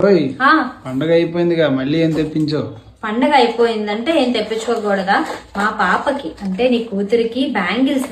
ఓయ్ పండగ అయిపోయిందిగా మళ్ళీ ఏం తెప్పించో? పండగ అయిపోయిందంటే ఏం తెప్పించుకోకూడదా? మా పాపకి అంటే నీ కూతురికి బ్యాంగిల్స్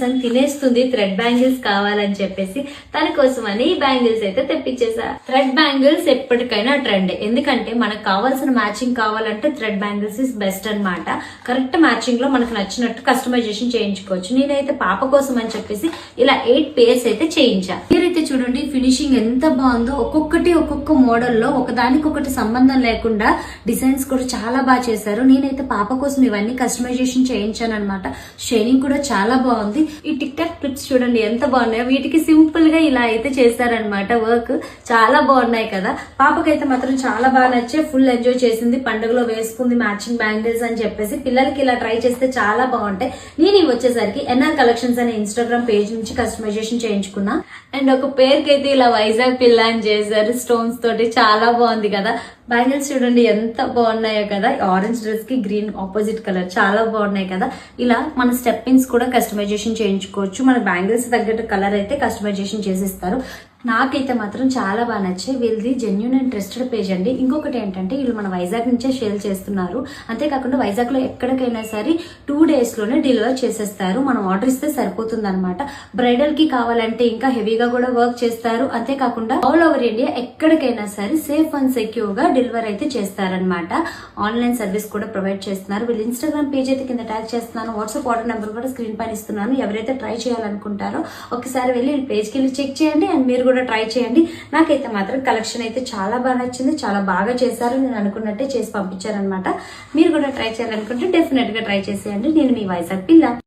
అని తినేస్తుంది. థ్రెడ్ బ్యాంగిల్స్ కావాలని చెప్పేసి తన కోసమని ఈ బ్యాంగిల్స్ అయితే తెప్పించేసా. థ్రెడ్ బ్యాంగిల్స్ ఎప్పటికైనా ట్రెండ్, ఎందుకంటే మనకు కావాల్సిన మ్యాచింగ్ కావాలంటే థ్రెడ్ బ్యాంగిల్స్ ఇస్ బెస్ట్ అన్నమాట. కరెక్ట్ మ్యాచింగ్ లో మనకు నచ్చినట్టు కస్టమైజేషన్ చేయించుకోవచ్చు. నేనైతే పాప కోసం అని చెప్పేసి ఇలా 8 పేర్స్ అయితే చేయించా. మీరైతే చూడండి ఫినిషింగ్ ఎంత బాగుందో. ఒక్కొక్కటి ఒక్కొక్క మోడల్లో ఒకదానికొకటి సంబంధం లేకుండా డిజైన్స్ కూడా చాలా బాగా చేశారు. నేనైతే పాప కోసం ఇవన్నీ కస్టమైజేషన్ చేయించాను అనమాట. షైనింగ్ కూడా చాలా బాగుంది. ఈ టిక్ టాక్ క్లిప్స్ చూడండి ఎంత బాగున్నాయో. వీటికి సింపుల్ గా ఇలా అయితే చేశారనమాట. వర్క్ చాలా బాగున్నాయి కదా. పాపకైతే మాత్రం చాలా బాగా నచ్చే, ఫుల్ ఎంజాయ్ చేసింది. పండుగలో వేసుకుంది మ్యాచింగ్ బ్యాంగిల్స్ అని చెప్పేసి. పిల్లలకి ఇలా ట్రై చేస్తే చాలా బాగుంటాయి. నేను వచ్చేసరికి ఎన్ఆర్ కలెక్షన్స్ అనే ఇన్స్టాగ్రామ్ పేజ్ నుంచి కస్టమైజేషన్ చేయించుకున్నా. అండ్ ఒక పేరుకి అయితే ఇలా వైజాగ్ పిల్ల అని చేశారు స్టోన్స్ తోటి. చాలా బాగుంది కదా. బ్యాంగిల్స్ చూడండి ఎంత బాగున్నాయో కదా. ఆరెంజ్ డ్రెస్ కి గ్రీన్ ఆపోజిట్ కలర్ చాలా బాగున్నాయి కదా. ఇలా మన స్టెప్ పిన్స్ కూడా కస్టమైజేషన్ చేయించుకోవచ్చు. మన బ్యాంగిల్స్ తగ్గట్టు కలర్ అయితే కస్టమైజేషన్ చేసిస్తారు. నాకైతే మాత్రం చాలా బాగా నచ్చాయి. వీళ్ళది జెన్యూన్ అండ్ ట్రస్టెడ్ పేజ్ అండి. ఇంకొకటి ఏంటంటే వీళ్ళు మన వైజాగ్ నుంచే షేర్ చేస్తున్నారు. అంతేకాకుండా వైజాగ్ లో ఎక్కడికైనా సరే 2 days లోనే డెలివర్ చేసేస్తారు. మనం ఆర్డర్ ఇస్తే సరిపోతుంది అనమాట. బ్రైడల్ కి కావాలంటే ఇంకా హెవీగా కూడా వర్క్ చేస్తారు. అంతేకాకుండా ఆల్ ఓవర్ ఇండియా ఎక్కడికైనా సరే సేఫ్ అండ్ సెక్యూర్ గా డెలివర్ అయితే చేస్తారనమాట. ఆన్లైన్ సర్వీస్ కూడా ప్రొవైడ్ చేస్తున్నారు. వీళ్ళు ఇన్స్టాగ్రామ్ పేజ్ అయితే కింద ట్యాగ్ చేస్తున్నాను. వాట్సాప్ ఆర్డర్ నెంబర్ కూడా స్క్రీన్ పైన ఇస్తున్నాను. ఎవరైతే ట్రై చేయాలనుకుంటారో ఒకసారి వెళ్ళి పేజ్కి వెళ్ళి చెక్ చేయండి. అండ్ మీరు కూడా ట్రై చేయండి. నాకైతే మాత్రం కలెక్షన్ అయితే చాలా బాగా నచ్చింది. చాలా బాగా చేశారు. నేను అనుకున్నట్టే చేసి పంపించారనమాట. మీరు కూడా ట్రై చేయాలనుకుంటే డెఫినెట్ గా ట్రై చేసేయండి. నేను మీ వైజాగ్ పిల్ల.